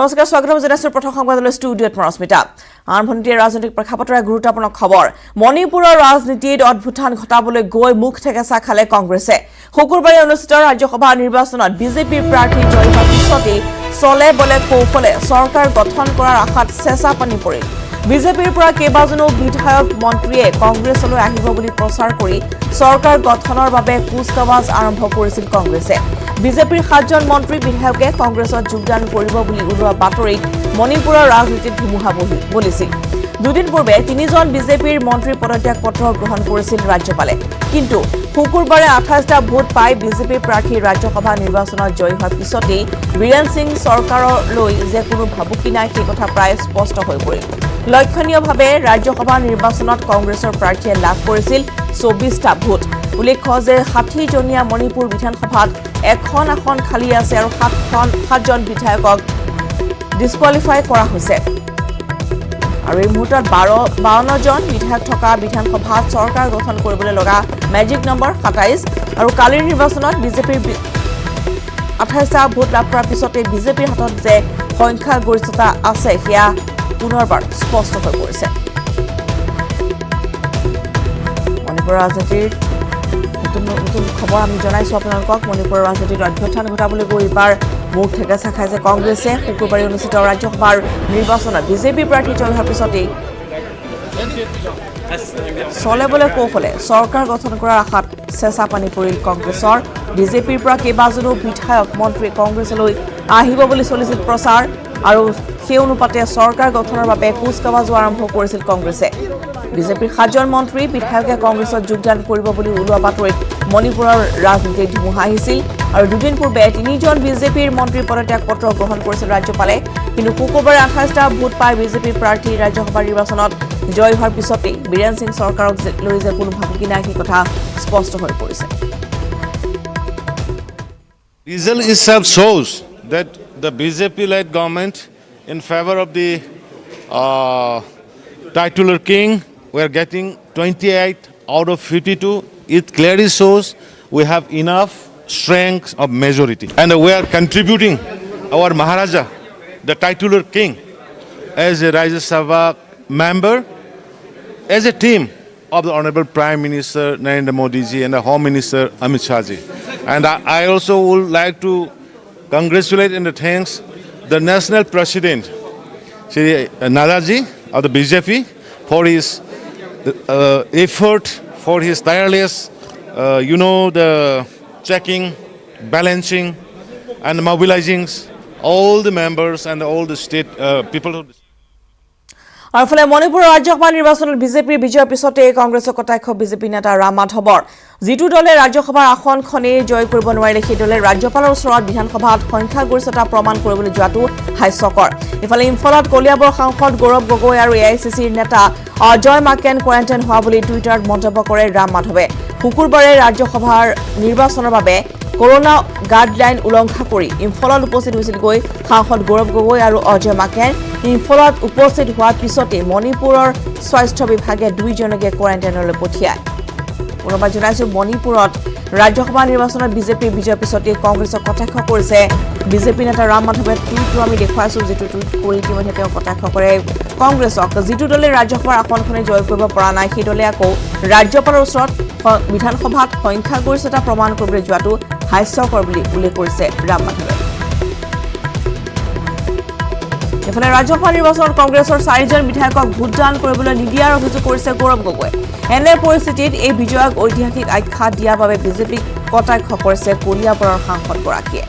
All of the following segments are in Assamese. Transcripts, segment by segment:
নমস্কাৰ স্বাগতম জনাইছো প্ৰথম সংবাদলৈ ষ্টুডিঅত মৰস্মিতা আৰম্ভণিতে ৰাজনৈতিক প্ৰেক্ষাপটৰ গুৰুত্বপূৰ্ণ খবৰ মণিপুৰৰ ৰাজনীতিত অদ্ভুতান ঘটাবলৈ গৈ মুখ ঠেকেচা খালে কংগ্ৰেছে শুকুৰবাৰে অনুষ্ঠিত ৰাজ্যসভা নিৰ্বাচনত বিজেপিৰ প্ৰাৰ্থী জয় হোৱাৰ পিছতে চলে বলে কৌশলে চৰকাৰ গঠন কৰাৰ আশাত চেঁচা পানী পৰিল বিজেপিৰ পৰা কেইবাজনো বিধায়ক মন্ত্ৰীয়ে কংগ্ৰেছলৈ আহিব বুলি প্ৰচাৰ কৰি চৰকাৰ গঠনৰ বাবে কুচকাৱাজ আৰম্ভ কৰিছিল কংগ্ৰেছে বিজেপিৰ 7জন মন্ত্ৰী বিধায়কে কংগ্ৰেছত যোগদান কৰিব বুলি উলোৱা বাতৰিত মণিপুৰৰ ৰাজনীতিত ধুমুহা বলিছিল দুদিন পূৰ্বে 3জন বিজেপিৰ মন্ত্ৰী পদত্যাগ পত্ৰ গ্ৰহণ কৰিছিল ৰাজ্যপালে কিন্তু শুকুৰবাৰে 28টা ভোট পাই বিজেপিৰ প্ৰাৰ্থী ৰাজ্যসভা নিৰ্বাচনত জয় হোৱাৰ পিছতে বীৰেন সিং চৰকাৰলৈ যে কোনো ভাবুকি নাই সেই কথা প্ৰায় স্পষ্ট হৈ পৰিল লক্ষণীয়ভাৱে ৰাজ্যসভা নিৰ্বাচনত কংগ্ৰেছৰ প্ৰাৰ্থীয়ে লাভ কৰিছিল 24টা ভোট উল্লেখ্য যে 60জনীয়া মণিপুৰ বিধানসভাত এখন আসন খালি আছে আৰু 7জন বিধায়কক ডিসকুৱালিফাই কৰা হৈছে আৰু এই মুহূৰ্তত 52জন বিধায়ক থকা বিধানসভাত চৰকাৰ গঠন কৰিবলৈ লগা মেজিক নম্বৰ 27 আৰু কালিৰ নিৰ্বাচনত বিজেপিৰ 28টা ভোট লাভ কৰাৰ পিছতে বিজেপিৰ হাতত যে সংখ্যাগৰিষ্ঠতা আছে সেয়া পুনৰবাৰ স্পষ্ট হৈ পৰিছে মণিপুৰৰ ৰাজনীতিৰ নতুন খবৰ আমি জনাইছো আপোনালোকক মণিপুৰৰ ৰাজনীতিত অভ্যুত্থান ঘটাবলৈ গৈ এবাৰ মুখ ঠেকেচা খাইছে কংগ্ৰেছে শুকুৰবাৰে অনুষ্ঠিত ৰাজ্যসভাৰ নিৰ্বাচনত বিজেপি প্ৰাৰ্থী জয় হোৱাৰ পিছতে চলে বলে কৌশলে চৰকাৰ গঠন কৰাৰ আশাত চেঁচা পানী পৰিল কংগ্ৰেছৰ বিজেপিৰ পৰা কেইবাজনো বিধায়ক মন্ত্ৰী কংগ্ৰেছলৈ আহিব বুলি চলিছিল প্ৰচাৰ আৰু সেই অনুপাতে চৰকাৰ গঠনৰ বাবে কুচকাৱাজ আৰম্ভ কৰিছিল কংগ্ৰেছে বিজেপিৰ 7জন মন্ত্ৰী বিধায়কে কংগ্ৰেছত যোগদান কৰিব বুলি উলোৱা বাতৰিত মণিপুৰৰ ৰাজনীতিত ধুমুহা আহিছিল আৰু দুদিন পূৰ্বে 3জন বিজেপিৰ মন্ত্ৰী পদত্যাগ পত্ৰ গ্ৰহণ কৰিছিল ৰাজ্যপালে কিন্তু শুকুৰবাৰে 28টা ভোট পাই বিজেপিৰ প্ৰাৰ্থী ৰাজ্যসভা নিৰ্বাচনত জয় হোৱাৰ পিছতে বীৰেন সিং চৰকাৰক লৈ যে কোনো ভাবুকি নাই সেই কথা স্পষ্ট হৈ পৰিছে Result itself shows that the BJP-led government in favor of the titular king, we are getting 28 out of 52. It clearly shows we have enough strength of majority. And we are contributing our Maharaja, the titular king, as a Rajya Sabha member, as a team of the Honorable Prime Minister Narendra Modi ji and the Home Minister Amit Shah ji. And I also would like to congratulate and thanks the National President, Shri Nadaji of the BJP, for his effort, for his tireless, the checking, balancing, and mobilizing all the members and all the state people. আৰু ফলে মণিপুৰৰ ৰাজ্যসভা নিৰ্বাচনত বিজেপিৰ বিজয়ৰ পিছতে কংগ্ৰেছৰ কটাক্ষ বিজেপি নেতা ৰাম মাধৱৰ যিটো দলে ৰাজ্যসভাৰ আসনখনে জয় কৰিব নোৱাৰিলে সেই দলে ৰাজ্যপালৰ ওচৰত বিধানসভাত সংখ্যাগৰিষ্ঠতা প্ৰমাণ কৰিবলৈ যোৱাটো হাস্যকৰ ইফালে ইম্ফলত কলিয়াবৰ সাংসদ গৌৰৱ গগৈ আৰু এআইচিচিৰ নেতা অজয় মাকেন কোৱাৰেণ্টাইন হোৱা বুলি টুইটাৰত মন্তব্য কৰে ৰাম মাধৱে শুকুৰবাৰে ৰাজ্যসভাৰ নিৰ্বাচনৰ বাবে কৰোনা গাইডলাইন উলংঘা কৰি ইম্ফলত উপস্থিত হৈছিল গৈ সাংসদ গৌৰৱ গগৈ আৰু অজয় মাকেন ইম্ফলত উপস্থিত হোৱাৰ পিছতে মণিপুৰৰ স্বাস্থ্য বিভাগে 2জনকে কোৱাৰেণ্টাইনলৈ পঠিয়ায় পুনৰবাৰ জনাইছো মণিপুৰত ৰাজ্যসভা নিৰ্বাচনত বিজেপিৰ বিজয়ৰ পিছতে কংগ্ৰেছক কটাক্ষ কৰিছে বিজেপি নেতা ৰাম মাধৱে টুইটটো আমি দেখুৱাইছো যেটো টুইট কৰি ইতিমধ্যে তেওঁ কটাক্ষ কৰে কংগ্ৰেছক যিটো দলে ৰাজ্যসভাৰ আসনখনে জয় কৰিব পৰা নাই সেই দলে আকৌ ৰাজ্যপালৰ ওচৰত বিধানসভাত সংখ্যাগৰিষ্ঠতা প্ৰমাণ কৰিবলৈ যোৱাটো হাস্যকৰ বুলি উল্লেখ কৰিছে ৰাম মাধৱে এফালে ৰাজ্যসভা নিৰ্বাচনত কংগ্ৰেছৰ 4জন বিধায়কক ভোটদান কৰিবলৈ নিদিয়াৰ অভিযোগ কৰিছে গৌৰৱ গগৈ এনে পৰিস্থিতিত এই বিজয়ক ঐতিহাসিক আখ্যা দিয়াৰ বাবে বিজেপিক কটাক্ষ কৰিছে কলিয়াবৰৰ সাংসদগৰাকীয়ে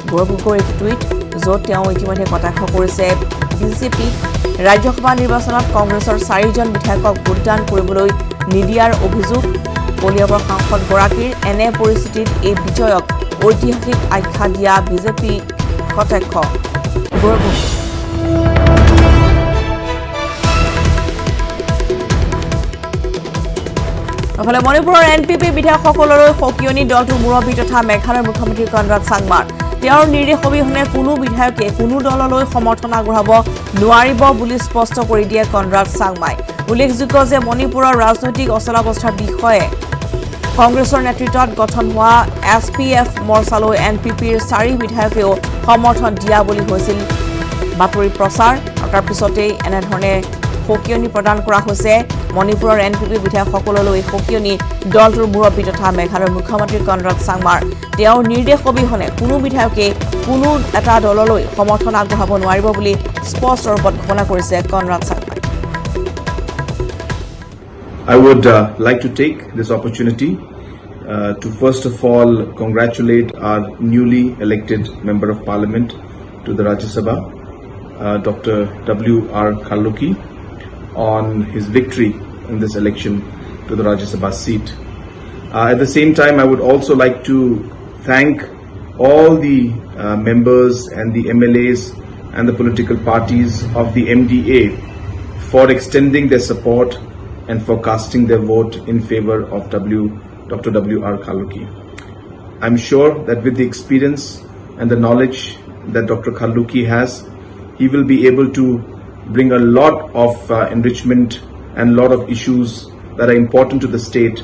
গৌৰৱ গগৈৰ টুইট য'ত তেওঁ ইতিমধ্যে কটাক্ষ কৰিছে বিজেপি ৰাজ্যসভা নিৰ্বাচনত কংগ্ৰেছৰ 4জন বিধায়কক ভোটদান কৰিবলৈ নিদিয়াৰ অভিযোগ কলিয়াবৰ সাংসদগৰাকীৰ এনে পৰিস্থিতিত এই বিজয়ক ঐতিহাসিক আখ্যা দিয়া বিজেপি কটাক্ষ এফালে মণিপুৰৰ এনপিপি বিধায়কসকললৈ সকিয়নি দলটোৰ মুৰব্বী তথা মেঘালয়ৰ মুখ্যমন্ত্ৰী কনৰাড চাংমাৰ তেওঁৰ নিৰ্দেশ অবিহনে কোনো বিধায়কে কোনো দললৈ সমৰ্থন আগবঢ়াব নোৱাৰিব বুলি স্পষ্ট কৰি দিয়ে কনৰাড চাংমাই উল্লেখযোগ্য যে মণিপুৰৰ ৰাজনৈতিক অচলাৱস্থাৰ বিষয়ে কংগ্ৰেছৰ নেতৃত্বত গঠন হোৱা SPF মৰ্চালৈ NPPৰ 4 বিধায়কেও সমৰ্থন দিয়া বুলি হৈছিল বাতৰি প্ৰচাৰ আৰু তাৰ পিছতেই এনেধৰণে সকিয়নি প্ৰদান কৰা হৈছে মণিপুৰৰ NPP বিধায়কসকললৈ সকিয়নি দলটোৰ মুৰব্বী তথা মেঘালয়ৰ মুখ্যমন্ত্ৰী কনৰাড চাংমাৰ তেওঁৰ নিৰ্দেশ অবিহনে কোনো বিধায়কে কোনো এটা দললৈ সমৰ্থন আগবঢ়াব নোৱাৰিব বুলি স্পষ্ট ৰূপত ঘোষণা কৰিছে Conrad Changmai I would like to take this opportunity to first of all congratulate our newly elected Member of Parliament to the Rajya Sabha, Dr. W.R. Khalluki, on his victory in this election to the Rajya Sabha seat. At the same time, I would also like to thank all the members and the MLAs and the political parties of the MDA for extending their support and for casting their vote in favor of Dr. W.R. Khalluki. I'm sure that with the experience and the knowledge that Dr. Khalluki has, he will be able to bring a lot of enrichment and a lot of issues that are important to the state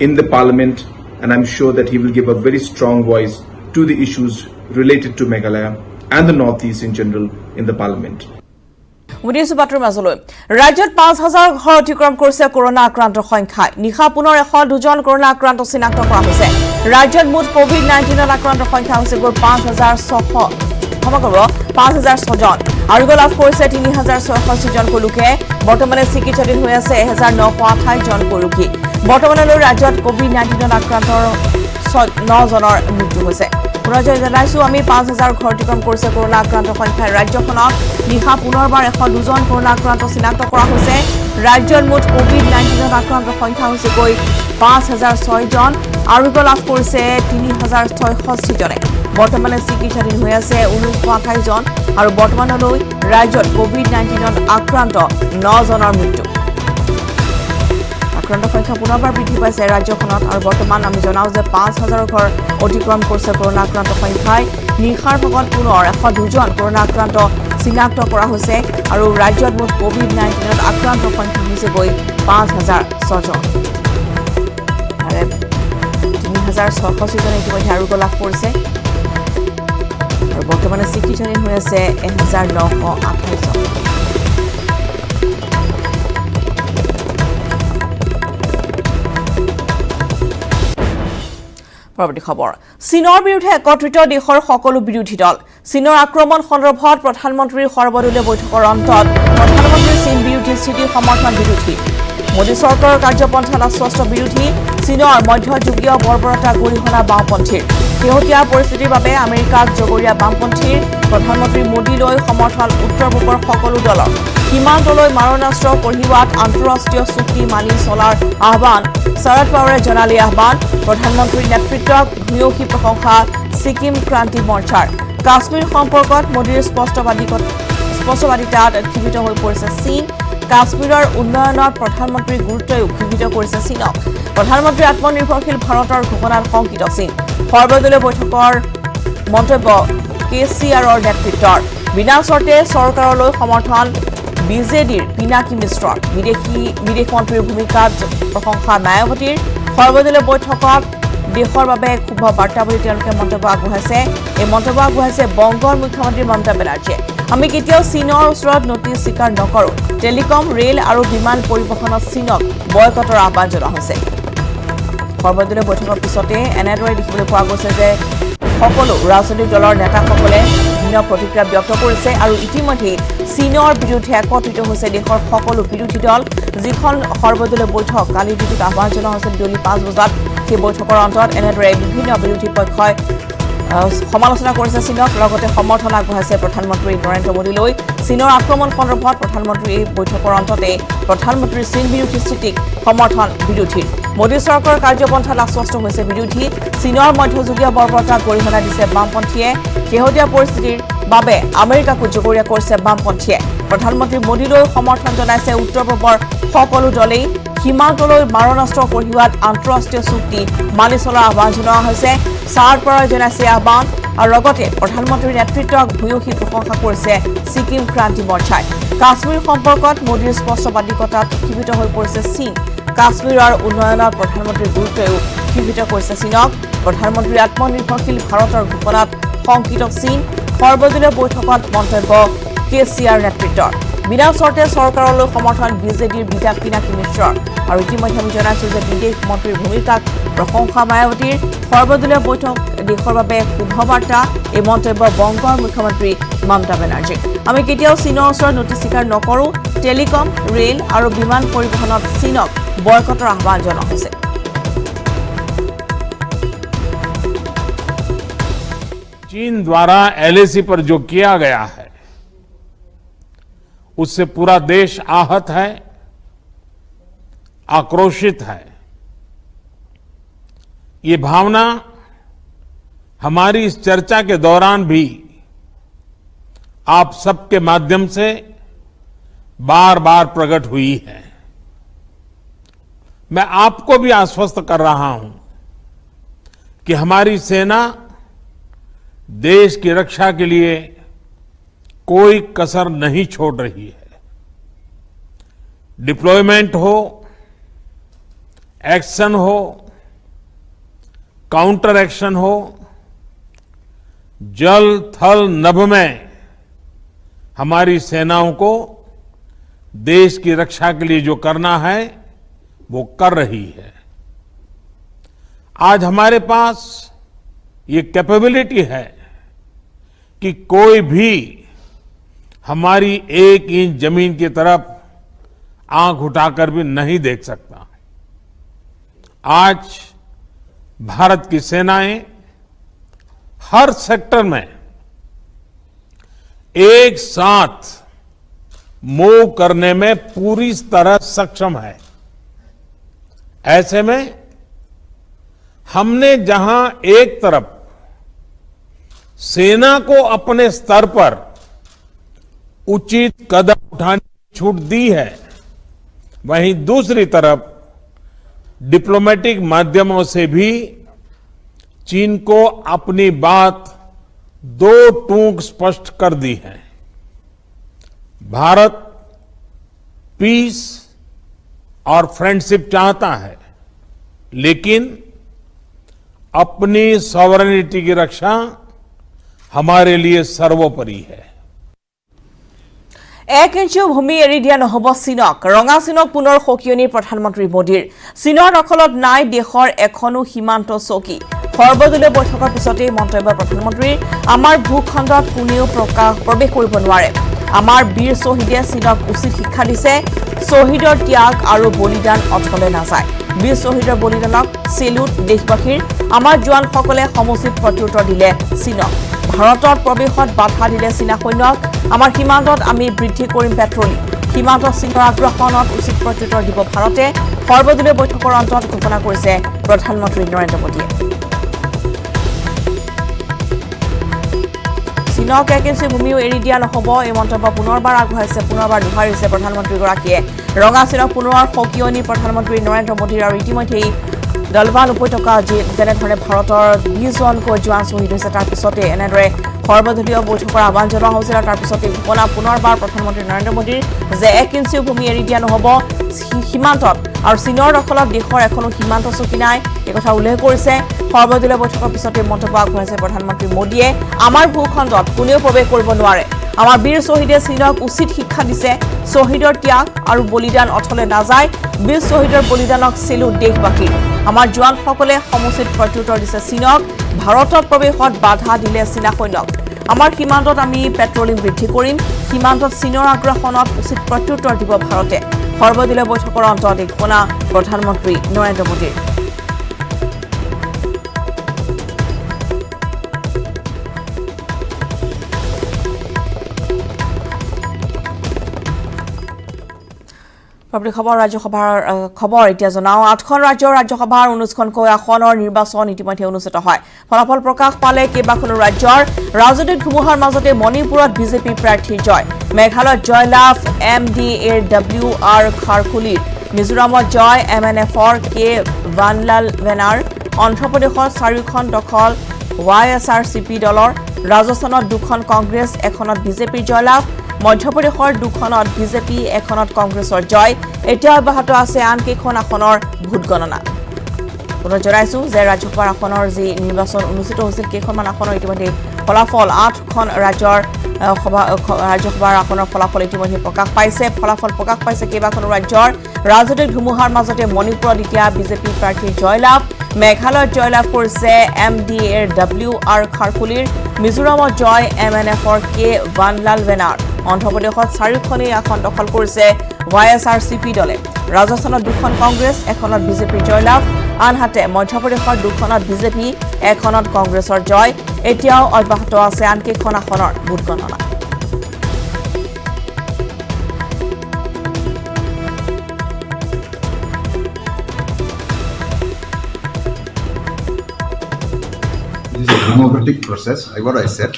in the parliament, and I'm sure that he will give a very strong voice to the issues related to Meghalaya and the Northeast in general in the parliament. উদিছো বাতৰিৰ মাজলৈ ৰাজ্যত ৫,০০০ ঘৰ অতিক্ৰম কৰিছে কৰোনা আক্ৰান্তৰ সংখ্যা নিশা পুনৰ ১০২ জন কৰোনা আক্ৰান্ত চিনাক্ত কৰা হৈছে ৰাজ্যত মুঠ কোভিড-19 আক্ৰান্তৰ সংখ্যা হৈছে ৫,৬০০ সমগ্ৰ ৫,০০৬ জন আৰোগ্য লাভ কৰিছে ৩,৬৬ জন লোকে বৰ্তমানে চিকিৎসাধীন হৈ আছে ১,৯২৮ জন ৰোগী বৰ্তমানলৈ ৰাজ্যত কোভিড-19 আক্ৰান্তৰ ৯ জনৰ মৃত্যু হৈছে পুনৰজয় জনাইছো আমি ৫,০০০ ঘৰ অতিক্ৰম কৰিছে কৰোনা আক্ৰান্তৰ সংখ্যা ৰাজ্যখনত নিশা পুনৰবাৰ ১০২ জন কৰোনা আক্ৰান্ত চিনাক্ত কৰা হৈছে ৰাজ্যৰ মুঠ কোভিড-19 আক্ৰান্তৰ সংখ্যা হৈছে ৫,০০৬ জন আৰোগ্য লাভ কৰিছে ৩,৬৬ জনে বৰ্তমানে চিকিৎসাধীন হৈ আছে ১৯২৮ জন আৰু বৰ্তমানলৈ ৰাজ্যত কোভিড-19 আক্ৰান্ত ৯ জনৰ মৃত্যু আক্ৰান্ত সংখ্যা পুনৰবাৰ বৃদ্ধি পাইছে ৰাজ্যখনত আৰু বৰ্তমান আমি জনাও যে ৫,০০০ ঘৰ অতিক্ৰম কৰিছে কৰোনা আক্ৰান্ত সংখ্যাই নিশাৰ ভাগত পুনৰ ১০২ জন কৰোনা আক্ৰান্ত চিনাক্ত কৰা হৈছে আৰু ৰাজ্যত মুঠ কোভিড-19 আক্ৰান্ত সংখ্যা হৈছে ৫,০০৬ জন আৰু ৩,৬৬ জনে ইতিমধ্যে আৰোগ্য লাভ কৰিছে আৰু বৰ্তমানে চিকিৎসাধীন হৈ আছে ১,৯২৮ জন পৰৱৰ্তী খবৰ চীনৰ বিৰুদ্ধে একত্ৰিত দেশৰ সকলো বিৰোধী দল চীনৰ আক্ৰমণ সন্দৰ্ভত প্ৰধানমন্ত্ৰীৰ সৰ্বদলীয় বৈঠকৰ অন্তত প্ৰধানমন্ত্ৰীৰ চীন বিৰোধী স্থিতি সমৰ্থন বিৰোধী মোদী চৰকাৰৰ কাৰ্যপন্থাত আশ্বস্ত বিৰোধী চীনৰ মধ্যযুগীয় বৰ্বৰতা গৰিহণা বাওঁপন্থীৰ শেহতীয়া পৰিস্থিতিৰ বাবে আমেৰিকাক জগৰীয়া বামপন্থীৰ প্ৰধানমন্ত্ৰী মোদীলৈ সমৰ্থন উত্তৰ পূবৰ সকলো দলৰ সীমান্তলৈ মাৰণাস্ত্ৰ কঢ়িওৱাত আন্তঃৰাষ্ট্ৰীয় চুক্তি মানি চলাৰ আহ্বান শৰদ পাৱাৰে জনালে আহ্বান প্ৰধানমন্ত্ৰীৰ নেতৃত্বক ভূয়সী প্ৰশংসা ছিকিম ক্ৰান্তি মৰ্চাৰ কাশ্মীৰ সম্পৰ্কত মোদীৰ স্পষ্টবাদিতাত ক্ষিপ্ত হৈ পৰিছে চীন কাশ্মীৰৰ উন্নয়নত প্ৰধানমন্ত্ৰীৰ গুৰুত্বই উজ্জীৱিত কৰিছে চীনক প্ৰধানমন্ত্ৰী আত্মনিৰ্ভৰশীল ভাৰতৰ ঘোষণাত শংকিত চীন সৰ্বদলীয় বৈঠকৰ মন্তব্য কেচিআৰৰ নেতৃত্বৰ বিনা চৰ্তে চৰকাৰলৈ সমৰ্থন বিজেডিৰ পিনাকী মিশ্ৰৰ বিদেশ মন্ত্ৰীৰ ভূমিকাত প্ৰশংসা মায়াৱতীৰ সৰ্বদলীয় বৈঠকত দেশৰ বাবে শুভ বাৰ্তা বুলি তেওঁলোকে মন্তব্য আগবঢ়াইছে এই মন্তব্য আগবঢ়াইছে বংগৰ মুখ্যমন্ত্ৰী মমতা বেনাৰ্জীয়ে আমি কেতিয়াও চীনৰ ওচৰত নটিচ স্বীকাৰ নকৰোঁ টেলিকম ৰেল আৰু বিমান পৰিবহণত চীনক বয়কটৰ আহ্বান জনোৱা হৈছে সৰ্বদলীয় বৈঠকৰ পিছতে এনেদৰে দেখিবলৈ পোৱা গৈছে যে সকলো ৰাজনৈতিক দলৰ নেতাসকলে ভিন্ন প্ৰতিক্ৰিয়া ব্যক্ত কৰিছে আৰু ইতিমধ্যে চীনৰ বিৰুদ্ধে একত্ৰিত হৈছে দেশৰ সকলো বিৰোধী দল যিখন সৰ্বদলীয় বৈঠক কালি দিনটোত আহ্বান জনোৱা হৈছিল বিয়লি ৫ বজাত সেই বৈঠকৰ অন্তত এনেদৰে বিভিন্ন বিৰোধী পক্ষই সমালোচনা কৰিছে চীনক লগতে সমৰ্থন আগবঢ়াইছে প্ৰধানমন্ত্ৰী নৰেন্দ্ৰ মোদীলৈ চীনৰ আক্ৰমণ সন্দৰ্ভত প্ৰধানমন্ত্ৰী এই বৈঠকৰ অন্ততে প্ৰধানমন্ত্ৰীৰ চীন বিৰোধী স্থিতিক সমৰ্থন বিৰোধীৰ মোদী চৰকাৰৰ কাৰ্যপন্থাত আশ্বস্ত হৈছে বিৰোধী চীনৰ মধ্যযুগীয় বৰ্বৰতাক গৰিহণা দিছে বামপন্থীয়ে শেহতীয়া পৰিস্থিতিৰ বাবে আমেৰিকাকো জগৰীয়া কৰিছে বামপন্থীয়ে প্ৰধানমন্ত্ৰী মোদীলৈ সমৰ্থন জনাইছে উত্তৰ পূবৰ সকলো দলেই সীমান্তলৈ মাৰণাস্ত্ৰ কঢ়িওৱাত আন্তঃৰাষ্ট্ৰীয় চুক্তি মানি চলাৰ আহ্বান জনোৱা হৈছে শৰদ পাৱাৰে জনাইছে আহ্বান আৰু লগতে প্ৰধানমন্ত্ৰীৰ নেতৃত্বক ভূয়সী প্ৰশংসা কৰিছে ছিকিম ক্ৰান্তি মৰ্চাই কাশ্মীৰ সম্পৰ্কত মোদীৰ স্পষ্টবাদিকতাত ক্ষিপ্ত হৈ পৰিছে চীন কাশ্মীৰৰ উন্নয়নত প্ৰধানমন্ত্ৰীৰ গুৰুত্বও অভিহিত কৰিছে চীনক প্ৰধানমন্ত্ৰী আত্মনিৰ্ভৰশীল ভাৰতৰ ঘোষণাত শংকিত চীন সৰ্বদলীয় বৈঠকত মন্তব্য কেচিআৰ নেতৃত্বৰ বিনা চৰ্তে চৰকাৰলৈ সমৰ্থন বিজেডিৰ বিদা পিনাকী মিশ্ৰৰ আৰু ইতিমধ্যে আমি জনাইছো যে বিদেশ মন্ত্ৰীৰ ভূমিকাক প্ৰশংসা মায়াৱতীৰ সৰ্বদলীয় বৈঠক দেশৰ বাবে শুভবাৰ্তা এই মন্তব্য বংগৰ মুখ্যমন্ত্ৰী মমতা বেনাৰ্জী আমি কেতিয়াও চীনৰ ওচৰত নথি স্বীকাৰ নকৰো টেলিকম ৰেল আৰু বিমান পৰিবহণত চীনক বয়কটৰ আহ্বান জনোৱা হৈছে चीन द्वारा एलएसी पर जो किया गया है उससे पूरा देश आहत है आक्रोशित है ये भावना हमारी इस चर्चा के दौरान भी आप सबके माध्यम से बार-बार प्रकट हुई है मैं आपको भी आश्वस्त कर रहा हूं कि हमारी सेना देश की रक्षा के लिए कोई कसर नहीं छोड़ रही है डिप्लॉयमेंट हो एक्शन हो काउंटर एक्शन हो जल थल नभ में हमारी सेनाओं को देश की रक्षा के लिए जो करना है वो कर रही है आज हमारे पास ये कैपेबिलिटी है कि कोई भी हमारी एक इंच जमीन की तरफ आंख उठाकर भी नहीं देख सकता आज भारत की सेनाएं हर सेक्टर में एक साथ मूव करने में पूरी तरह सक्षम है ऐसे में हमने जहां एक तरफ सेना को अपने स्तर पर उचित कदम उठाने की छूट दी है वहीं दूसरी तरफ डिप्लोमेटिक माध्यमों से भी चीन को अपनी बात दो टूक स्पष्ट कर दी है भारत पीस और फ्रेंडशिप चाहता है लेकिन अपनी सॉवरेनिटी की रक्षा हमारे लिए सर्वोपरि है এক ইঞ্চিও ভূমি এৰি দিয়া নহব চীনক ৰঙা চীনক পুনৰ সকিয়নি প্ৰধানমন্ত্ৰী মোদীৰ চীনৰ দখলত নাই দেশৰ এখনো সীমান্ত চকী সৰ্বদলীয় বৈঠকৰ পিছতে মন্তব্য প্ৰধানমন্ত্ৰীৰ আমাৰ ভূখণ্ডত কোনেও প্ৰৱেশ কৰিব নোৱাৰে আমাৰ বীৰ শ্বহীদে চীনক উচিত শিক্ষা দিছে শ্বহীদৰ ত্যাগ আৰু বলিদান অথলে নাযায় বীৰ শ্বহীদৰ বলিদানক সেলুট দেশবাসীৰ আমাৰ জোৱানসকলে সমুচিত প্ৰত্যুত্তৰ দিলে চীনক ভাৰতৰ প্ৰৱেশত বাধা দিলে চীনা সৈন্যক আমাৰ সীমান্তত আমি বৃদ্ধি কৰিম পেট্ৰলিং সীমান্ত চীনৰ আগ্ৰাসনত উচিত প্ৰত্যুত্তৰ দিব ভাৰতে সৰ্বদলীয় বৈঠকৰ অন্তত ঘোষণা কৰিছে প্ৰধানমন্ত্ৰী নৰেন্দ্ৰ মোদীয়ে চীনক এক ইঞ্চি ভূমিও এৰি দিয়া নহব এই মন্তব্য পুনৰবাৰ আগবঢ়াইছে পুনৰবাৰ দোহাৰিছে প্ৰধানমন্ত্ৰীগৰাকীয়ে ৰঙা চীনক পুনৰ সকিয়নি প্ৰধানমন্ত্ৰী নৰেন্দ্ৰ মোদীৰ আৰু ইতিমধ্যেই দলবান উপত্যকা যেনেধৰণে ভাৰতৰ 20 জনকৈ জোৱান শ্বহীদ হৈছে তাৰ পিছতে এনেদৰে সৰ্বদলীয় বৈঠকৰ আহ্বান জনোৱা হৈছিল তাৰ পিছতে ঘোষণা পুনৰবাৰ প্ৰধানমন্ত্ৰী নৰেন্দ্ৰ মোদীৰ যে এক ইঞ্চিও ভূমি এৰি দিয়া নহব সীমান্তত আৰু চীনৰ দখলত দেশৰ এখনো সীমান্ত চকী নাই এই কথা উল্লেখ কৰিছে সৰ্বদলীয় বৈঠকৰ পিছতে মন্তব্য আগবঢ়াইছে প্ৰধানমন্ত্ৰী মোদীয়ে আমাৰ ভূখণ্ডত কোনেও প্ৰৱেশ কৰিব নোৱাৰে আমাৰ বীৰ শ্বহীদে চীনক উচিত শিক্ষা দিছে শ্বহীদৰ ত্যাগ আৰু বলিদান অথলে নাযায় বীৰ শ্বহীদৰ বলিদানক সেলুট দেশবাসী আমাৰ জোৱানসকলে সমুচিত প্ৰত্যুত্তৰ দিছে চীনক ভাৰতত প্ৰৱেশত বাধা দিলে চীনা সৈন্যক আমাৰ সীমান্তত আমি পেট্ৰলিং বৃদ্ধি কৰিম সীমান্তত চীনৰ আগ্ৰাসনত উচিত প্ৰত্যুত্তৰ দিব ভাৰতে সৰ্বদলীয় বৈঠকৰ অন্তত ঘোষণা প্ৰধানমন্ত্ৰী নৰেন্দ্ৰ মোদীৰ খবৰ ৰাজ্যসভাৰ খবৰ এতিয়া জনাও 8খন ৰাজ্যৰ ৰাজ্যসভাৰ 19খনকৈ আসনৰ নিৰ্বাচন ইতিমধ্যে অনুষ্ঠিত হয় ফলাফল প্ৰকাশ পালে কেইবাখনো ৰাজ্যৰ ৰাজনৈতিক ধুমুহাৰ মাজতে মণিপুৰত বিজেপি প্ৰাৰ্থীৰ জয় মেঘালয়ত জয়লাভ MDAৰ WR খাৰকুলিৰ মিজোৰামত জয় MNFৰ কে ভানলাল ভেনাৰ অন্ধ্ৰপ্ৰদেশত 4খন দখল YSRCP দলৰ ৰাজস্থানত 2খন কংগ্ৰেছ এখনত বিজেপিৰ জয়লাভ মধ্যপ্ৰদেশৰ 2খনত বিজেপি এখনত কংগ্ৰেছৰ জয় এতিয়া অব্যাহত আছে আন কেইখন আসনৰ ভোট গণনা পুনৰ জনাইছো যে ৰাজ্যসভাৰ আসনৰ যি নিৰ্বাচন অনুষ্ঠিত হৈছিল কেইখনমান আসনৰ ইতিমধ্যে ফলাফল 8খন ৰাজ্যসভাৰ আসনৰ ফলাফল ইতিমধ্যে প্ৰকাশ পাইছে কেইবাখনো ৰাজ্যৰ ৰাজনৈতিক ধুমুহাৰ মাজতে মণিপুৰত এতিয়া বিজেপি প্ৰাৰ্থীৰ জয়লাভ মেঘালয়ত জয়লাভ কৰিছে MDAৰ WR খাৰকুলিৰ মিজোৰামত জয় MNFৰ কে বানলাল বেনাৰ অন্ধ্ৰপ্ৰদেশত 4খনেই আসন দখল কৰিছে YSRCP দলে ৰাজস্থানত 2খন কংগ্ৰেছ এখনত বিজেপিৰ জয়লাভ আনহাতে মধ্যপ্ৰদেশৰ 2খনত বিজেপি এখনত কংগ্ৰেছৰ জয় এতিয়াও অব্যাহত আছে আনকেইখন আসনৰ ভোট গণনা This is a democratic process. What I said,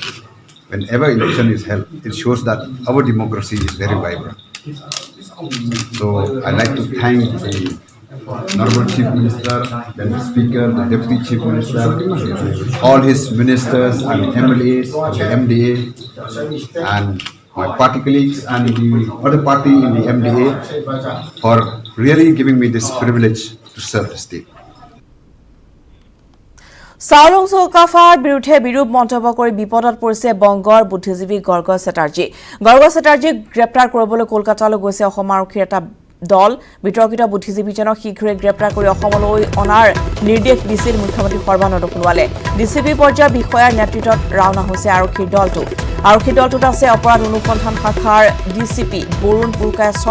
whenever election is held, it shows that our democracy is very vibrant. So I'd like to thank the Honorable Chief Minister, then the Speaker, the Deputy Chief Minister, all his ministers and MLAs, the MDA, and my party colleagues and the other party in the MDA for really giving me this privilege to serve the state. Chaolung চৌকাফাৰ বিৰুদ্ধে বিৰূপ মন্তব্য কৰি বিপদত পৰিছে বংগৰ বুদ্ধিজীৱী গৰ্গ চেটাৰ্জীক গ্ৰেপ্তাৰ কৰিবলৈ কলকাতালৈ গৈছে অসম আৰক্ষীৰ এটা দল বিতৰ্কিত বুদ্ধিজীৱীজনক শীঘ্ৰে গ্ৰেপ্তাৰ কৰি অসমলৈ অনাৰ নিৰ্দেশ দিছিল মুখ্যমন্ত্ৰী সৰ্বানন্দ সোণোৱালে ডিচিপি পৰ্যায়ৰ বিষয়াৰ নেতৃত্বত ৰাওনা হৈছে আৰক্ষীৰ দলটোত আছে অপৰাধ অনুসন্ধান শাখাৰ ডিচিপি বৰুণ পুৰকায়ছ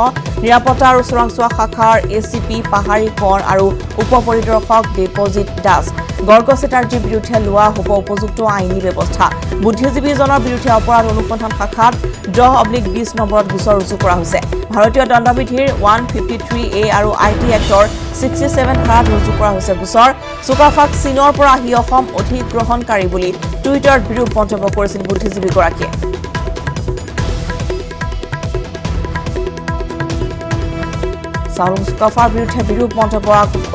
নিৰাপত্তা আৰু চোৰাংচোৱা শাখাৰ এচিপি পাহাৰী কোঁৱৰ আৰু উপ পৰিদৰ্শক দেৱজিৎ দাস গৰ্গ চেটাৰ্জীৰ বিৰুদ্ধে লোৱা হ'ব উপযুক্ত আইনী ব্যৱস্থা বুদ্ধিজীৱীজনৰ বিৰুদ্ধে অপৰাধ অনুসন্ধান শাখাত 10/20 নম্বৰত গোচৰ ৰুজু কৰা হৈছে ভাৰতীয় দণ্ডবিধিৰ 153A আৰু IT এক্টৰ 67 ধাৰাত ৰুজু কৰা হৈছে গোচৰ চুকাফাক চীনৰ পৰা আহি অসম অধিগ্ৰহণকাৰী বুলি টুইটাৰত বিৰূপ মন্তব্য কৰিছিল বুদ্ধিজীৱীগৰাকীয়ে চাউলুং চুকাফাৰ বিৰুদ্ধে বিৰূপ মন্তব্য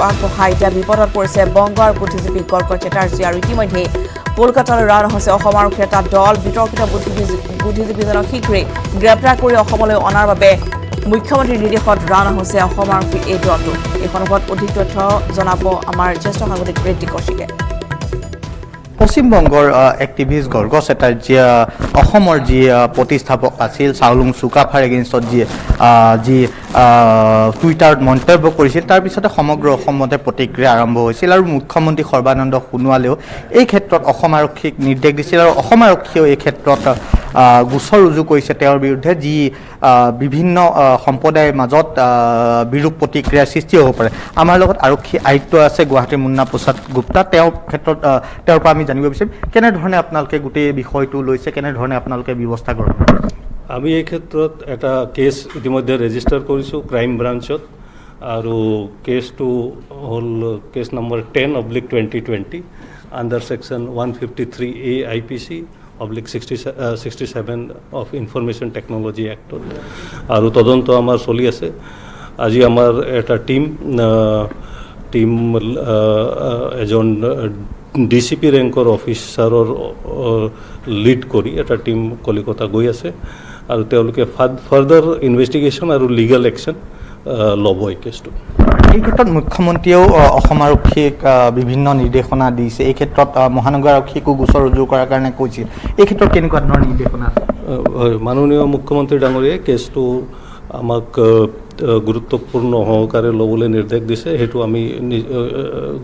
আগবঢ়াই এতিয়া বিপদত পৰিছে বংগৰ বুদ্ধিজীৱী গৰ্গ চেটাৰ্জী আৰু ইতিমধ্যে কলকাতালৈ ৰাওনা হৈছে অসম আৰক্ষীৰ এটা দল বিতৰ্কিত বুদ্ধিজীৱীজনক শীঘ্ৰে গ্ৰেপ্তাৰ কৰি অসমলৈ অনাৰ বাবে মুখ্যমন্ত্ৰীৰ নিৰ্দেশত ৰাওনা হৈছে অসম আৰক্ষীৰ এই দলটো এই সন্দৰ্ভত অধিক তথ্য জনাব আমাৰ জ্যেষ্ঠ সাংবাদিক ঋতিক কৌশিকে পশ্চিমবংগৰ এক্টিভিষ্ট গৰ্গ চেটাৰ্জী অসমৰ যি প্ৰতিষ্ঠাপক আছিল চাউলুং চুকাফাৰ এগেইনষ্টত যি টুইটাৰত মন্তব্য কৰিছিল তাৰ পিছতে সমগ্ৰ অসমতে প্ৰতিক্ৰিয়া আৰম্ভ হৈছিল আৰু মুখ্যমন্ত্ৰী সৰ্বানন্দ সোণোৱালেও এই ক্ষেত্ৰত অসম আৰক্ষীক নিৰ্দেশ দিছিল আৰু অসম আৰক্ষীয়েও এই ক্ষেত্ৰত গোচৰ ৰুজু কৰিছে তেওঁৰ বিৰুদ্ধে যি বিভিন্ন সম্প্ৰদায়ৰ মাজত বিৰূপ প্ৰতিক্ৰিয়াৰ সৃষ্টি হ'ব পাৰে আমাৰ লগত আৰক্ষী আয়ুক্ত আছে গুৱাহাটীৰ মুন্না প্ৰসাদ গুপ্তা তেওঁৰ পৰা আমি জানিব বিচাৰিম কেনেধৰণে আপোনালোকে গোটেই বিষয়টো লৈছে কেনেধৰণে আপোনালোকে ব্যৱস্থা কৰে আমি এই ক্ষেত্ৰত এটা কেছ ইতিমধ্যে ৰেজিষ্টাৰ কৰিছোঁ ক্ৰাইম ব্ৰাঞ্চত আৰু কেছটো হ'ল case number 10/2020 under section 153A IPC /67 of Information Technology Act আৰু তদন্ত আমাৰ চলি আছে আজি আমাৰ এটা টিম এজন ডিচিপি ৰেংকৰ অফিচাৰৰ লিড কৰি এটা টিম কলিকতা গৈ আছে আৰু তেওঁলোকে ফাৰ্দাৰ ইনভেষ্টিগেশ্যন আৰু লিগেল একশ্যন ল'ব এই কেছটো এই ক্ষেত্ৰত মুখ্যমন্ত্ৰীয়েও অসম আৰক্ষীক বিভিন্ন নিৰ্দেশনা দিছে এই ক্ষেত্ৰত মহানগৰ আৰক্ষীকো গোচৰ ৰুজু কৰাৰ কাৰণে কৈছিল এই ক্ষেত্ৰত কেনেকুৱা ধৰণৰ নিৰ্দেশনা মাননীয় মুখ্যমন্ত্ৰী ডাঙৰীয়াই কেছটো আমাক গুৰুত্বপূৰ্ণ সহকাৰে ল'বলৈ নিৰ্দেশ দিছে সেইটো আমি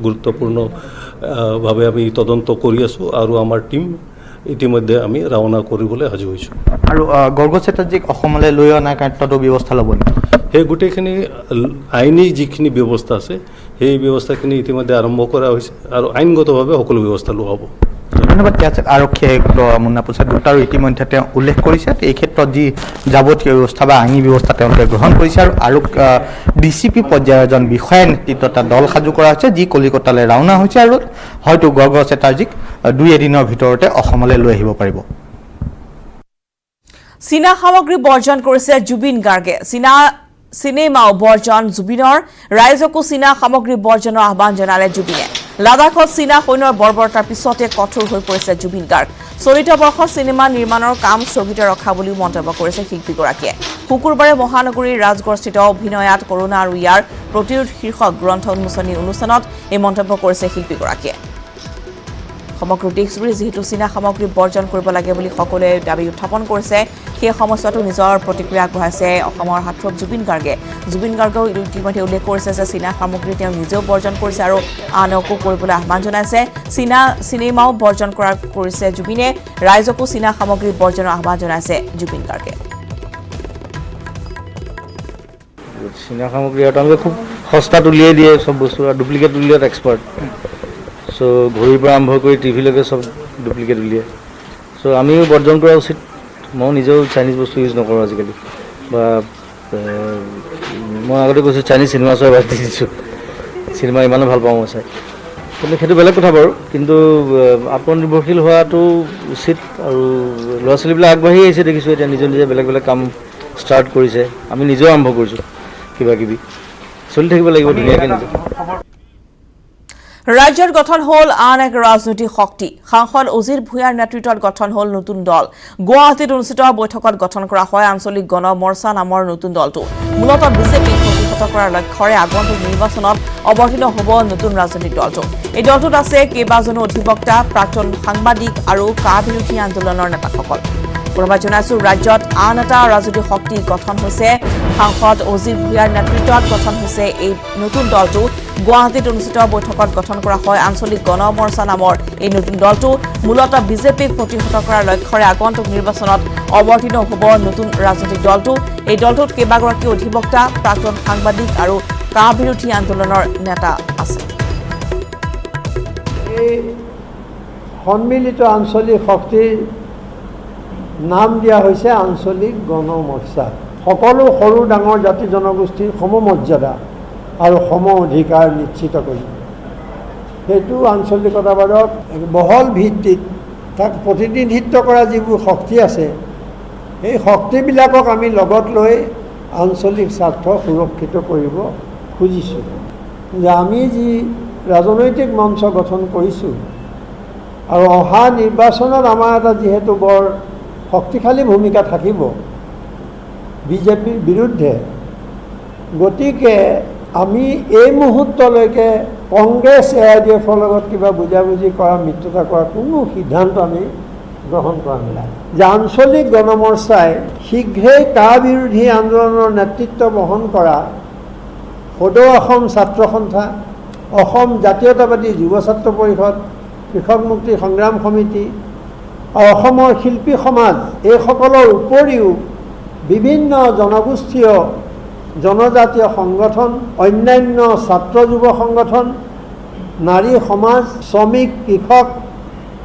গুৰুত্বপূৰ্ণভাৱে আমি তদন্ত কৰি আছোঁ আৰু আমাৰ টীম ইতিমধ্যে আমি ৰাওনা কৰিবলৈ সাজু হৈছোঁ আৰু গৰ্গ চেটাৰ্জীক অসমলৈ লৈ অনাৰ ক্ষেত্ৰতো ব্যৱস্থা ল'ব সেই গোটেইখিনি আইনী যিখিনি ব্যৱস্থা আছে সেই ব্যৱস্থাখিনি ইতিমধ্যে আৰম্ভ কৰা হৈছে আৰু আইনগতভাৱে সকলো ব্যৱস্থা লোৱা হ'ব ধন্যবাদ আৰক্ষী আয়ুক্ত মুন্না প্ৰসাদ গুপ্তাৰো ইতিমধ্যে তেওঁ উল্লেখ কৰিছে এই ক্ষেত্ৰত যি যাৱতীয় ব্যৱস্থা বা আইনী ব্যৱস্থা তেওঁলোকে গ্ৰহণ কৰিছে আৰু ডিচিপি পৰ্যায়ৰ এজন বিষয়াৰ নেতৃত্বত এটা দল সাজু কৰা হৈছে যি কলিকতালৈ ৰাওনা হৈছে আৰু হয়তো গৰ্গ চেটাৰ্জীক 2 এদিনৰ ভিতৰতে অসমলৈ লৈ আহিব পাৰিব চীনা সামগ্ৰী বৰ্জন কৰিছে জুবিন গাৰ্গে চিনেমাও বৰ্জন জুবিনৰ ৰাইজকো চীনা সামগ্ৰী বৰ্জনৰ আহ্বান জনালে জুবিনে লাডাখত চীনা সৈন্যৰ বৰ্বৰতাৰ পিছতে কঠোৰ হৈ পৰিছে জুবিন গাৰ্গ চলিত বৰ্ষৰ চিনেমা নিৰ্মাণৰ কাম স্থগিত ৰখা বুলিও মন্তব্য কৰিছে শিল্পীগৰাকীয়ে শুকুৰবাৰে মহানগৰীৰ ৰাজগড়স্থিত অভিনয়াত কৰোনা আৰু ইয়াৰ প্ৰতিৰোধ শীৰ্ষক গ্ৰন্থ উন্মোচনী অনুষ্ঠানত এই মন্তব্য কৰিছে শিল্পীগৰাকীয়ে সমগ্ৰ দেশজুৰি যেহেতু চীনা সামগ্ৰী বৰ্জন কৰিব লাগে বুলি সকলোৱে দাবী উত্থাপন কৰিছে সেই সমস্যাটো নিজৰ প্ৰতিক্ৰিয়া আগবঢ়াইছে অসমৰ হাতৰপ জুবিন গাৰ্গেও ইতিমধ্যে উল্লেখ কৰিছে যে চীনা সামগ্ৰী তেওঁ নিজেও বৰ্জন কৰিছে আৰু আনকো কৰিবলৈ আহ্বান জনাইছে চীনা চিনেমাও বৰ্জন কৰিছে জুবিনে ৰাইজকো চীনা সামগ্ৰী বৰ্জনৰ আহ্বান জনাইছে জুবিন গাৰ্গে চীনা সামগ্ৰী আৰু তেওঁলোকে খুব সস্তাত উলিয়াই দিয়ে চব বস্তু আৰু ডুপ্লিকেট উলিওৱাত এক্সপাৰ্ট চ' ঘড়ীৰ পৰা আৰম্ভ কৰি টিভিলৈকে চব ডুপ্লিকেট উলিয়াই চ' আমিও বৰ্জন কৰা উচিত মই নিজেও চাইনিজ বস্তু ইউজ নকৰোঁ আজিকালি বা মই আগতে কৈছোঁ চাইনিজ চিনেমা চোৱা বাদ দি দিছোঁ চিনেমা ইমানো ভাল পাওঁ মই চাই কিন্তু সেইটো বেলেগ কথা বাৰু কিন্তু আত্মনিৰ্ভৰশীল হোৱাটো উচিত আৰু ল'ৰা ছোৱালীবিলাক আগবাঢ়ি আহিছে দেখিছোঁ এতিয়া নিজৰ বেলেগ বেলেগ কাম ষ্টাৰ্ট কৰিছে আমি নিজেও আৰম্ভ কৰিছোঁ কিবা কিবি চলি থাকিব লাগিব ধুনীয়াকৈ নিজে ৰাজ্যৰ গঠন হ'ল আন এক ৰাজনৈতিক শক্তি সাংসদ অজিত ভূঞাৰ নেতৃত্বত গঠন হ'ল নতুন দল গুৱাহাটীত অনুষ্ঠিত বৈঠকত গঠন কৰা হয় আঞ্চলিক গণ মৰ্চা নামৰ নতুন দলটো মূলতঃ বিজেপিক প্ৰতিহত কৰাৰ লক্ষ্যৰে আগন্তুক নিৰ্বাচনত অৱতীৰ্ণ হ'ব নতুন ৰাজনৈতিক দলটো এই দলটোত আছে কেইবাজনো অধিবক্তা প্ৰাক্তন সাংবাদিক আৰু কা বিৰোধী আন্দোলনৰ নেতাসকল পুনৰবাৰ জনাইছো ৰাজ্যত আন এটা ৰাজনৈতিক শক্তি গঠন হৈছে সাংসদ অজিত ভূঞাৰ নেতৃত্বত গঠন হৈছে এই নতুন দলটো গুৱাহাটীত অনুষ্ঠিত বৈঠকত গঠন কৰা হয় আঞ্চলিক গণ মৰ্চা নামৰ এই নতুন দলটো মূলতঃ বিজেপিক প্ৰতিহত কৰাৰ লক্ষ্যৰে আগন্তুক নিৰ্বাচনত অৱতীৰ্ণ হ'ব নতুন ৰাজনৈতিক দলটো এই দলটোত কেইবাগৰাকী অধিবক্তা প্ৰাক্তন সাংবাদিক আৰু কা বিৰোধী আন্দোলনৰ নেতা আছে এই সন্মিলিত আঞ্চলিক শক্তিৰ নাম দিয়া হৈছে আঞ্চলিক গণ মৰ্চা সকলো সৰু ডাঙৰ জাতি জনগোষ্ঠীৰ সমমৰ্যাদা আৰু সম অধিকাৰ নিশ্চিত কৰি সেইটো আঞ্চলিকতাবাদক বহল ভিত্তিত তাক প্ৰতিনিধিত্ব কৰা যিবোৰ শক্তি আছে সেই শক্তিবিলাকক আমি লগত লৈ আঞ্চলিক স্বাৰ্থ সুৰক্ষিত কৰিব খুজিছোঁ যে আমি যি ৰাজনৈতিক মঞ্চ গঠন কৰিছোঁ আৰু অহা নিৰ্বাচনত আমাৰ এটা যিহেতু বৰ শক্তিশালী ভূমিকা থাকিব বিজেপিৰ বিৰুদ্ধে গতিকে আমি এই মুহূৰ্তলৈকে কংগ্ৰেছ AIDFৰ লগত কিবা বুজাবুজি কৰা মিত্ৰতা কৰা কোনো সিদ্ধান্ত আমি গ্ৰহণ কৰা নাই যে আঞ্চলিক গণমৰ্চাই শীঘ্ৰেই কা বিৰোধী আন্দোলনৰ নেতৃত্ব বহন কৰা সদৌ অসম ছাত্ৰ সন্থা অসম জাতীয়তাবাদী যুৱ ছাত্ৰ পৰিষদ কৃষক মুক্তি সংগ্ৰাম সমিতি আৰু অসমৰ শিল্পী সমাজ এইসকলৰ উপৰিও বিভিন্ন জনগোষ্ঠীয় জনজাতীয় সংগঠন অন্যান্য ছাত্ৰ যুৱ সংগঠন নাৰী সমাজ শ্ৰমিক কৃষক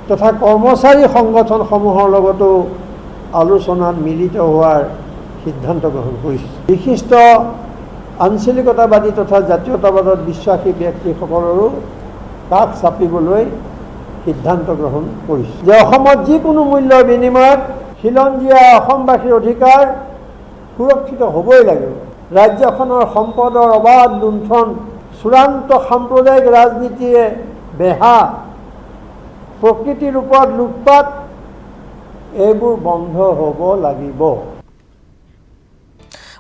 তথা কৰ্মচাৰী সংগঠনসমূহৰ লগতো আলোচনাত মিলিত হোৱাৰ সিদ্ধান্ত গ্ৰহণ কৰিছে বিশিষ্ট আঞ্চলিকতাবাদী তথা জাতীয়তাবাদত বিশ্বাসী ব্যক্তিসকলৰো কাষ চাপিবলৈ সিদ্ধান্ত গ্ৰহণ কৰিছে যে অসমত যিকোনো মূল্যৰ বিনিময়ত খিলঞ্জীয়া অসমবাসীৰ অধিকাৰ সুৰক্ষিত হ'বই লাগিব ৰাজ্যখনৰ সম্পদৰ অবাধ লুণ্ঠন চূড়ান্ত সাম্প্ৰদায়িক ৰাজনীতিয়ে বেহা প্ৰকৃতিৰ ওপৰত লুটপাট এইবোৰ বন্ধ হ'ব লাগিব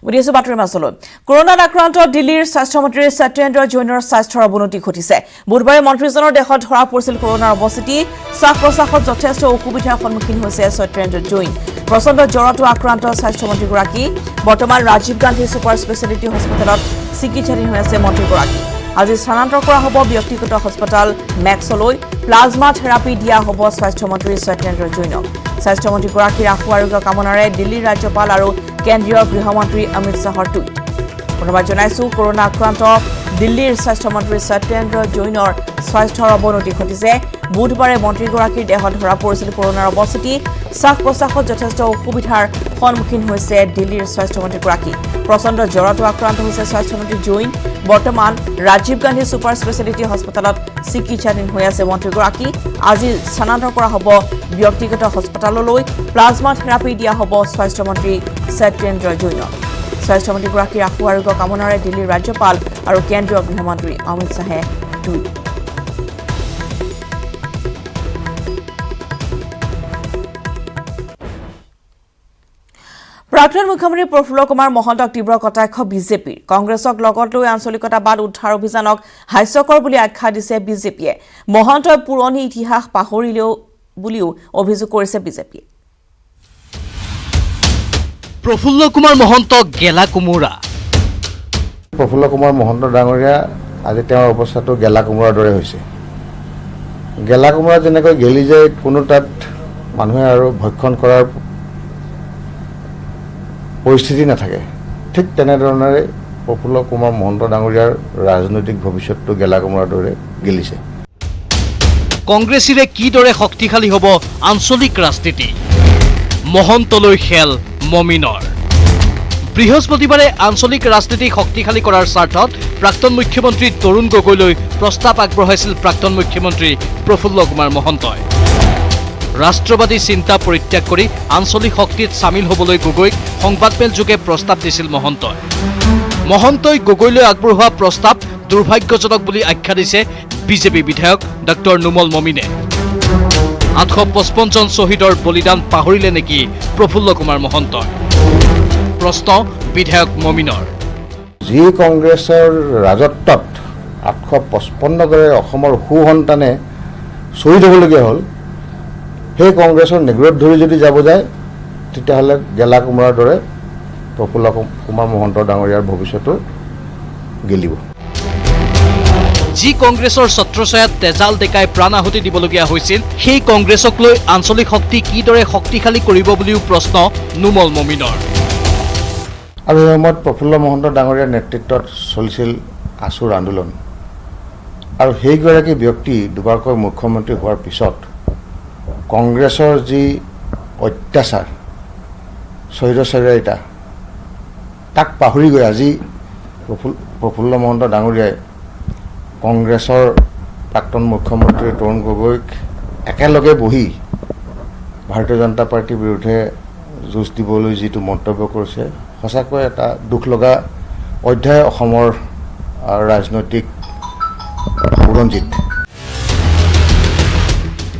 উদিছো বাতৰি মাছলৈ কৰোনাত আক্ৰান্ত দিল্লীৰ স্বাস্থ্যমন্ত্ৰী সত্যেন্দ্ৰ জৈনৰ স্বাস্থ্যৰ অৱনতি ঘটিছে বুধবাৰে মন্ত্ৰীজনৰ দেশত ধৰা পৰিছিল কৰোনাৰ অৱস্থিতি শ্বাস প্ৰশ্বাসত যথেষ্ট অসুবিধাৰ সন্মুখীন হৈছে সত্যেন্দ্ৰ জৈন প্ৰচণ্ড জ্বৰতো আক্ৰান্ত স্বাস্থ্যমন্ত্ৰীগৰাকী বৰ্তমান ৰাজীৱ গান্ধী ছুপাৰ স্পেচিয়েলিটি হস্পিটেলত চিকিৎসাধীন হৈ আছে মন্ত্ৰীগৰাকী আজি স্থানান্তৰ কৰা হ'ব ব্যক্তিগত হস্পিটেল মেক্সলৈ প্লাজমা থেৰাপি দিয়া হ'ব স্বাস্থ্যমন্ত্ৰী সত্যেন্দ্ৰ জৈনক স্বাস্থ্যমন্ত্ৰীগৰাকীৰ আশু আৰোগ্য কামনাৰে দিল্লীৰ ৰাজ্যপাল আৰু কেন্দ্ৰীয় গৃহমন্ত্ৰী অমিত শ্বাহৰ টুইট পুনৰবাৰ জনাইছো কৰোনা আক্ৰান্ত দিল্লীৰ স্বাস্থ্যমন্ত্ৰী সত্যেন্দ্ৰ জৈনৰ স্বাস্থ্যৰ অৱনতি ঘটিছে বুধবাৰে মন্ত্ৰীগৰাকীৰ দেহত ধৰা পৰিছিল কৰোনাৰ অৱস্থিতি শ্বাস প্ৰশ্বাসত যথেষ্ট অসুবিধাৰ সন্মুখীন হৈছে দিল্লীৰ স্বাস্থ্যমন্ত্ৰীগৰাকী প্ৰচণ্ড জ্বৰতো আক্ৰান্ত হৈছে স্বাস্থ্যমন্ত্ৰী জৈন বৰ্তমান ৰাজীৱ গান্ধী ছুপাৰ স্পেচিয়েলিটি হস্পিটেলত চিকিৎসাধীন হৈ আছে মন্ত্ৰীগৰাকী আজি স্থানান্তৰ কৰা হ'ব ব্যক্তিগত হস্পিটেললৈ প্লাজমা থেৰাপি দিয়া হ'ব স্বাস্থ্যমন্ত্ৰী সত্যেন্দ্ৰ জৈনক স্বাস্থ্যমন্ত্ৰীগৰাকীৰ আশু আৰোগ্য কামনাৰে দিল্লীৰ ৰাজ্যপাল আৰু কেন্দ্ৰীয় গৃহমন্ত্ৰী অমিত শ্বাহে টুইট প্ৰাক্তন মুখ্যমন্ত্ৰী প্ৰফুল্ল কুমাৰ মহন্তক তীব্ৰ কটাক্ষ বিজেপিৰ কংগ্ৰেছক লগত লৈ আঞ্চলিকতাবাদ উদ্ধাৰ অভিযানক হাস্যকৰ বুলি আখ্যা দিছে বিজেপিয়ে মহন্তই পুৰণি ইতিহাস পাহৰিলেও বুলিও অভিযোগ কৰিছে বিজেপিয়ে প্ৰফুল্ল কুমাৰ মহন্তক গেলা কুমুৰা প্ৰফুল্ল কুমাৰ মহন্ত ডাঙৰীয়া আজি তেওঁৰ অৱস্থাটো গেলা কুমুৰাৰ দৰে হৈছে গেলা কুমুৰা যেনেকৈ গেলি যায় কোনো তাত মানুহে আৰু ভক্ষণ কৰাৰ পৰিস্থিতি নাথাকে ঠিক তেনেধৰণে প্ৰফুল্ল কুমাৰ মহন্ত ডাঙৰীয়াৰ ৰাজনৈতিক ভৱিষ্যতটো গেলা কুমুৰাৰ দৰে গেলিছে কংগ্ৰেছীৰে কিদৰে শক্তিশালী হ'ব আঞ্চলিক ৰাজনীতি মহন্তলৈ খেল মমিনৰ বৃহস্পতিবাৰে আঞ্চলিক ৰাজনীতি শক্তিশালী কৰাৰ স্বাৰ্থত প্ৰাক্তন মুখ্যমন্ত্ৰী তৰুণ গগৈলৈ প্ৰস্তাৱ আগবঢ়াইছিল প্ৰাক্তন মুখ্যমন্ত্ৰী প্ৰফুল্ল কুমাৰ মহন্তই ৰাষ্ট্ৰবাদী চিন্তা পৰিত্যাগ কৰি আঞ্চলিক শক্তিত সামিল হ'বলৈ গগৈক সংবাদমেল যোগে প্ৰস্তাৱ দিছিল মহন্তই গগৈলৈ আগবঢ়োৱা প্ৰস্তাৱ দুৰ্ভাগ্যজনক বুলি আখ্যা দিছে বিজেপি বিধায়ক ডক্টৰ নুমল মমিনে 855 জন শ্বহীদৰ বলিদান পাহৰিলে নেকি প্ৰফুল্ল কুমাৰ মহন্তই প্ৰশ্ন বিধায়ক মমিনৰ যি কংগ্ৰেছৰ ৰাজত্বত 855 গৰাকী অসমৰ সুসন্তানে শ্বহীদ হ'বলগীয়া হ'ল সেই কংগ্ৰেছৰ নেগুৰত ধৰি যদি যাব যায় তেতিয়াহ'লে গেলা কুমুৰাৰ দৰে প্ৰফুল্ল কুমাৰ মহন্ত ডাঙৰীয়াৰ ভৱিষ্যতটো গেলিব যি কংগ্ৰেছৰ ছত্ৰছায়াত তেজাল ডেকাই প্ৰাণ আহুতি দিবলগীয়া হৈছিল সেই কংগ্ৰেছক লৈ আঞ্চলিক শক্তি কিদৰে শক্তিশালী কৰিব বুলিও প্ৰশ্ন নুমল মমিনৰ আৰু এই সময়ত প্ৰফুল্ল মহন্ত ডাঙৰীয়াৰ নেতৃত্বত চলিছিল আছুৰ আন্দোলন আৰু সেইগৰাকী ব্যক্তি দুবাৰকৈ মুখ্যমন্ত্ৰী হোৱাৰ পিছত কংগ্ৰেছৰ যি অত্যাচাৰ স্বৈৰচাৰিতা তাক পাহৰি গৈ আজি প্ৰফুল্ল মহন্ত ডাঙৰীয়াই কংগ্ৰেছৰ প্ৰাক্তন মুখ্যমন্ত্ৰী তৰুণ গগৈক একেলগে বহি ভাৰতীয় জনতা পাৰ্টিৰ বিৰুদ্ধে যুঁজ দিবলৈ যিটো মন্তব্য কৰিছে সঁচাকৈ এটা দুখ লগা অধ্যায় অসমৰ ৰাজনৈতিক বুৰঞ্জীত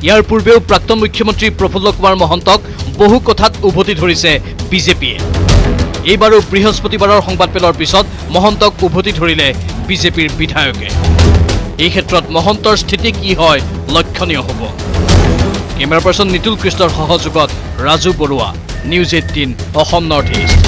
ইয়াৰ পূৰ্বেও প্ৰাক্তন মুখ্যমন্ত্ৰী প্ৰফুল্ল কুমাৰ মহন্তক বহু কথাত উভতি ধৰিছে বিজেপিয়ে এইবাৰো বৃহস্পতিবাৰৰ সংবাদমেলৰ পিছত মহন্তক উভতি ধৰিলে বিজেপিৰ বিধায়কে এই ক্ষেত্ৰত মহন্তৰ স্থিতি কি হয় লক্ষণীয় হ'ব কেমেৰা পাৰ্চন নিতুল কৃষ্ণৰ সহযোগত Raju Baruah News 18 Assam North East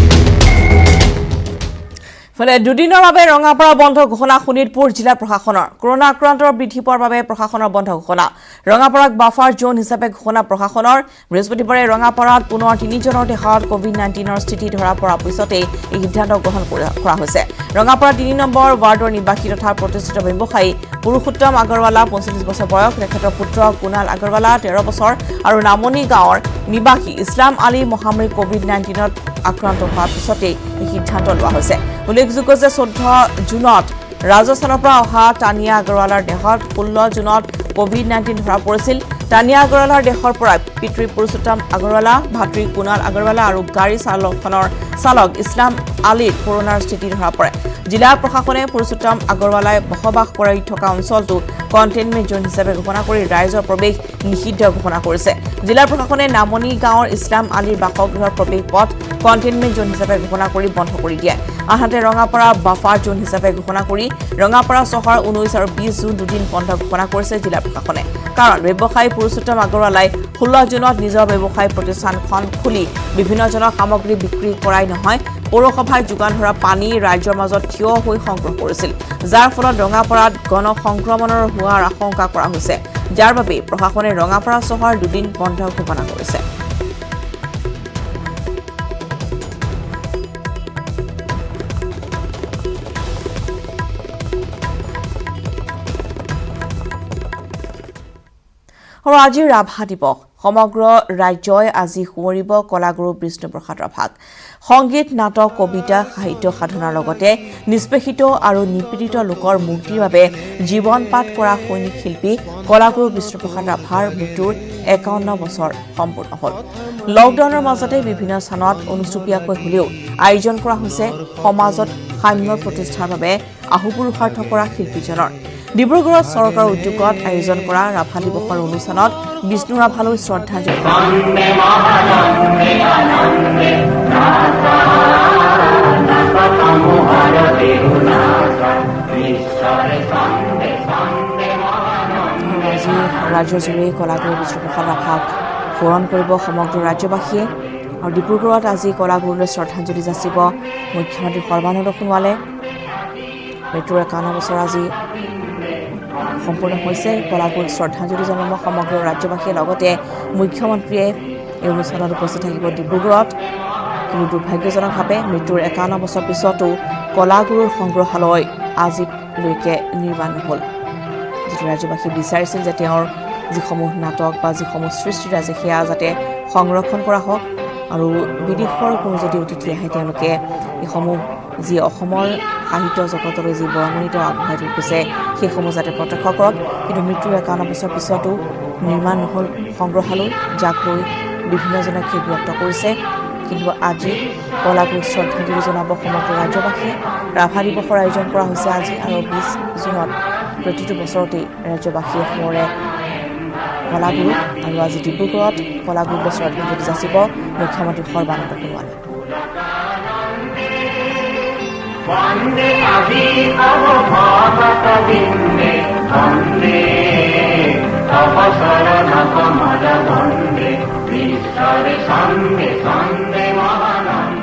ফলে দুদিনৰ বাবে ৰঙাপাৰা বন্ধ ঘোষণা শোণিতপুৰ জিলা প্ৰশাসনৰ কৰোনা আক্ৰান্তৰ বৃদ্ধি পোৱাৰ বাবে প্ৰশাসনৰ বন্ধ ঘোষণা ৰঙাপাৰাক বাফাৰ জোন হিচাপে ঘোষণা প্ৰশাসনৰ বৃহস্পতিবাৰে ৰঙাপাৰাত পুনৰ 3 জনৰ দেহত কোভিড-19ৰ স্থিতি ধৰা পৰাৰ পিছতে এই সিদ্ধান্ত গ্ৰহণ কৰা হৈছে ৰঙাপাৰা 3 নম্বৰ ৱাৰ্ডৰ নিবাসী তথা প্ৰতিষ্ঠিত ব্যৱসায়ী পুৰুষোত্তম আগৰৱালা 45 বছৰ বয়স তেখেতৰ পুত্ৰ কুনাল আগৰৱালা 13 বছৰ আৰু নামনি গাঁৱৰ নিবাসী ইছলাম আলী মহামাৰী কোভিড-19ত আক্ৰান্ত হোৱাৰ পিছতে এই সিদ্ধান্ত লোৱা হৈছে উল্লেখযোগ্য যে 14 জুনত ৰাজস্থানৰ পৰা অহা টানিয়া আগৰৱালাৰ দেহত 16 জুনত কোভিড-19 ধৰা পৰিছিল টানিয়া আগৰৱালাৰ দেহৰ পৰা পিতৃ পুৰুষোত্তম আগৰৱালা ভাতৃ কুনাল আগৰৱালা আৰু গাড়ী চালকখনৰ চালক ইছলাম আলীৰ কৰোনাৰ স্থিতি ধৰা পৰে জিলা প্ৰশাসনে পুৰুষোত্তম আগৰৱালাই বসবাস কৰি থকা অঞ্চলটো কণ্টেইনমেণ্ট জোন হিচাপে ঘোষণা কৰি ৰাইজৰ প্ৰৱেশ নিষিদ্ধ ঘোষণা কৰিছে জিলা প্ৰশাসনে নামনি গাঁৱৰ ইছলাম আলীৰ বাসগৃহৰ প্ৰৱেশ পথ কণ্টেইনমেণ্ট জোন হিচাপে ঘোষণা কৰি বন্ধ কৰি দিয়ে আনহাতে ৰঙাপাৰা বাফাৰ জোন হিচাপে ঘোষণা কৰি ৰঙাপাৰা চহৰ 19 আৰু 20 জুন দুদিন বন্ধ ঘোষণা কৰিছে জিলা প্ৰশাসনে কাৰণ ব্যৱসায়ী পুৰুষোত্তম আগৰৱালাই 16 জুনত নিজৰ ব্যৱসায় প্ৰতিষ্ঠানখন খুলি বিভিন্ন জনক সামগ্ৰী বিক্ৰী কৰাই নহয় পৌৰসভাই যোগান ধৰা পানী ৰাজ্যৰ মাজত থিয় হৈ সংগ্ৰহ কৰিছিল যাৰ ফলত ৰঙাপাৰাত গণ সংক্ৰমণৰ হোৱাৰ আশংকা কৰা হৈছে যাৰ বাবে প্ৰশাসনে ৰঙাপাৰা চহৰ দুদিন বন্ধ ঘোষণা কৰিছে আৰু আজি ৰাভা দিৱস সমগ্ৰ ৰাজ্যই আজি সুঁৱৰিব কলাগুৰু বিষ্ণুপ্ৰসাদ ৰাভাক সংগীত নাটক কবিতা সাহিত্য সাধনাৰ লগতে নিষ্পেষিত আৰু নিপীড়িত লোকৰ মুক্তিৰ বাবে জীৱন পাঠ কৰা সৈনিক শিল্পী কলাগুৰু বিষ্ণুপ্ৰসাদ ৰাভাৰ মৃত্যুৰ 51 বছৰ সম্পূৰ্ণ হ'ল লকডাউনৰ মাজতে বিভিন্ন স্থানত অনুষ্ঠুপীয়াকৈ হ'লেও আয়োজন কৰা হৈছে সমাজত সাম্য প্ৰতিষ্ঠাৰ বাবে আহুপুৰুষাৰ্থ কৰা শিল্পীজনৰ ডিব্ৰুগড়ত চৰকাৰৰ উদ্যোগত আয়োজন কৰা ৰাভা দিৱসৰ অনুষ্ঠানত বিষ্ণু ৰাভালৈ শ্ৰদ্ধাঞ্জলি আজি ৰাজ্যজুৰি কলাগুৰু বিষ্ণুপ্ৰসাদ ৰাভাক সোঁৱৰণ কৰিব সমগ্ৰ ৰাজ্যবাসীয়ে আৰু ডিব্ৰুগড়ত আজি কলাগুৰুলৈ শ্ৰদ্ধাঞ্জলি যাচিব মুখ্যমন্ত্ৰী সৰ্বানন্দ সোণোৱালে মৃত্যুৰ 51 বছৰ আজি সম্পূৰ্ণ হৈছে কলাগুৰুক শ্ৰদ্ধাঞ্জলি জনাব সমগ্ৰ ৰাজ্যবাসীয়ে লগতে মুখ্যমন্ত্ৰীয়ে এই অনুষ্ঠানত উপস্থিত থাকিব ডিব্ৰুগড়ত কিন্তু দুৰ্ভাগ্যজনকভাৱে মৃত্যুৰ 51 বছৰ পিছতো কলাগুৰুৰ সংগ্ৰহালয় আজিলৈকে নিৰ্মাণ নহ'ল যিটো ৰাজ্যবাসীয়ে বিচাৰিছিল যে তেওঁৰ যিসমূহ নাটক বা যিসমূহ সৃষ্টিৰাজি সেয়া যাতে সংৰক্ষণ কৰা হওক আৰু বিদেশৰ কোনো যদি অতিথি আহে তেওঁলোকে এইসমূহ যি অসমৰ সাহিত্য জগতলৈ যি বৰঙণি তেওঁ আগবঢ়াই থৈ গৈছে সেইসমূহ যাতে প্ৰত্যক্ষ কৰক কিন্তু মৃত্যুৰ 51 বছৰ পিছতো নিৰ্মাণ নহ'ল সংগ্ৰহালয় যাক লৈ বিভিন্নজনে ক্ষোভ ব্যক্ত কৰিছে কিন্তু আজি কলাগুৰুক শ্ৰদ্ধাঞ্জলি জনাব সমগ্ৰ ৰাজ্যবাসীয়ে ৰাভা দিৱসৰ আয়োজন কৰা হৈছে আজি আৰু 20 জুনত প্ৰতিটো বছৰতেই ৰাজ্যবাসীয়ে সোঁৱৰে কলাগুৰুক আৰু আজি ডিব্ৰুগড়ত কলাগুৰুলৈ শ্ৰদ্ধাঞ্জলি যাচিব মুখ্যমন্ত্ৰী সৰ্বানন্দ সোণোৱালে Vande Adi Avabhata Vinde Vande Tapasarana Kamala Vande Vishare Sande Sande Mahanande